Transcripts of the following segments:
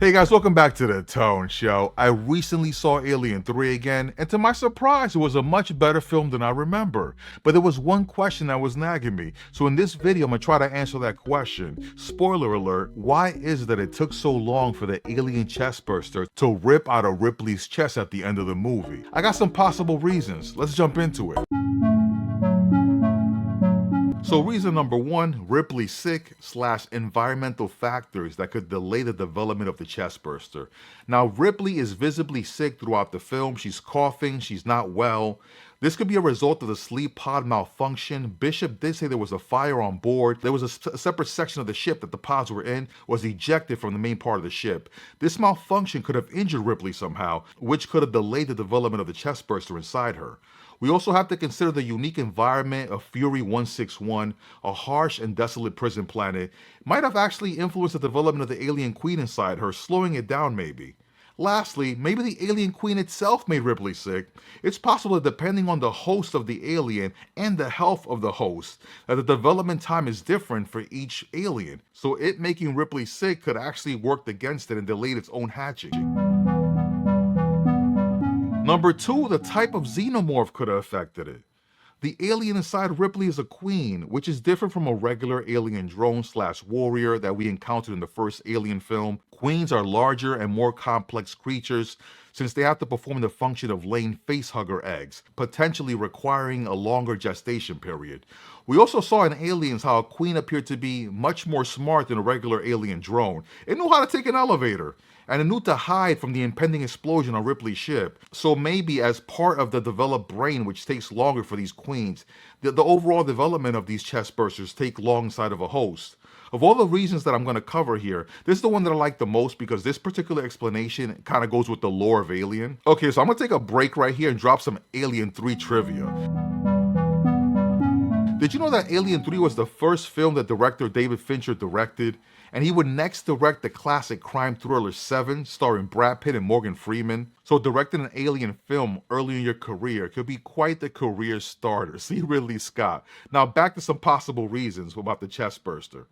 Hey guys, welcome back to the Tone Show. I recently saw Alien 3 again, and to my surprise, it was a much better film than I remember. But there was one question that was nagging me, so in this video, I'm gonna try to answer that question. Spoiler alert, why is it that it took so long for the alien chestburster to rip out of Ripley's chest at the end of the movie? I got some possible reasons. Let's jump into it. So reason number one, Ripley Sick / environmental factors that could delay the development of the chestburster. Now Ripley is visibly sick throughout the film. She's coughing, she's not well. This could be a result of the sleep pod malfunction. Bishop did say there was a fire on board. There was a separate section of the ship that the pods were in was ejected from the main part of the ship. This malfunction could have injured Ripley somehow, which could have delayed the development of the chestburster inside her. We also have to consider the unique environment of Fury 161, a harsh and desolate prison planet, might have actually influenced the development of the alien queen inside her, slowing it down maybe. Lastly, maybe the alien queen itself made Ripley sick. It's possible that depending on the host of the alien and the health of the host, that the development time is different for each alien. So it making Ripley sick could actually work against it and delayed its own hatching. Number two, the type of xenomorph could have affected it. The alien inside Ripley is a queen, which is different from a regular alien drone / warrior that we encountered in the first Alien film. Queens are larger and more complex creatures since they have to perform the function of laying facehugger eggs, potentially requiring a longer gestation period. We also saw in Aliens how a queen appeared to be much more smart than a regular alien drone. It knew how to take an elevator, and it knew to hide from the impending explosion on Ripley's ship. So maybe as part of the developed brain, which takes longer for these queens, the overall development of these chestbursters take alongside of a host. Of all the reasons that I'm going to cover here, this is the one that I like the most because this particular explanation kind of goes with the lore of Alien. Okay, so I'm going to take a break right here and drop some Alien 3 trivia. Did you know that Alien 3 was the first film that director David Fincher directed? And he would next direct the classic crime thriller Seven, starring Brad Pitt and Morgan Freeman. So directing an alien film early in your career could be quite the career starter. See Ridley Scott. Now back to some possible reasons about the chestburster.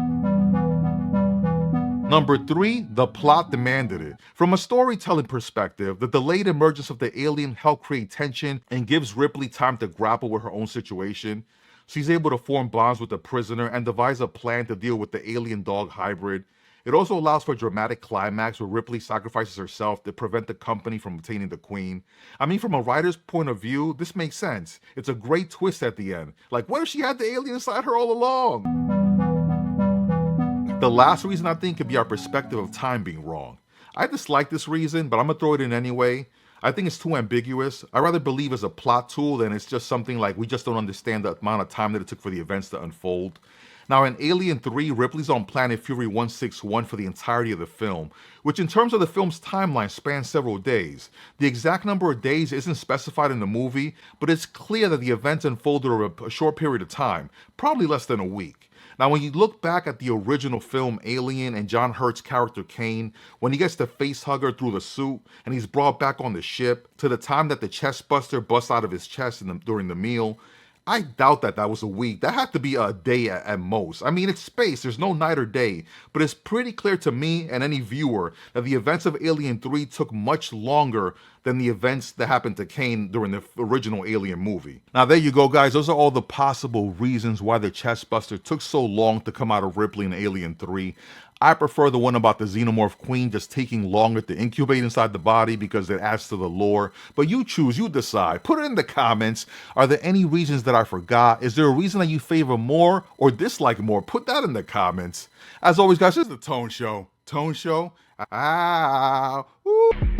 Number three, the plot demanded it. From a storytelling perspective, the delayed emergence of the alien helped create tension and gives Ripley time to grapple with her own situation. She's able to form bonds with the prisoner and devise a plan to deal with the alien dog hybrid. It also allows for a dramatic climax where Ripley sacrifices herself to prevent the company from obtaining the queen. I mean, from a writer's point of view, this makes sense. It's a great twist at the end. Like, what if she had the alien inside her all along? The last reason I think could be our perspective of time being wrong. I dislike this reason, but I'm gonna throw it in anyway. I think it's too ambiguous. I rather believe it's a plot tool than it's just something like we just don't understand the amount of time that it took for the events to unfold. Now in Alien 3, Ripley's on planet Fury 161 for the entirety of the film, which in terms of the film's timeline spans several days. The exact number of days isn't specified in the movie, but it's clear that the events unfolded over a short period of time, probably less than a week. Now, when you look back at the original film Alien and John Hurt's character Kane, when he gets the facehugger through the suit and he's brought back on the ship, to the time that the chestbuster busts out of his chest during the meal, I doubt that was a week. That had to be a day at most. I mean, it's space. There's no night or day. But it's pretty clear to me and any viewer that the events of Alien 3 took much longer than the events that happened to Kane during the original Alien movie. Now, there you go, guys. Those are all the possible reasons why the chestbuster took so long to come out of Ripley in Alien 3. I prefer the one about the xenomorph queen just taking longer to incubate inside the body because it adds to the lore. But you choose, you decide. Put it in the comments. Are there any reasons that I forgot? Is there a reason that you favor more or dislike more? Put that in the comments. As always, guys, this is the Tone Show. Tone Show. Woo.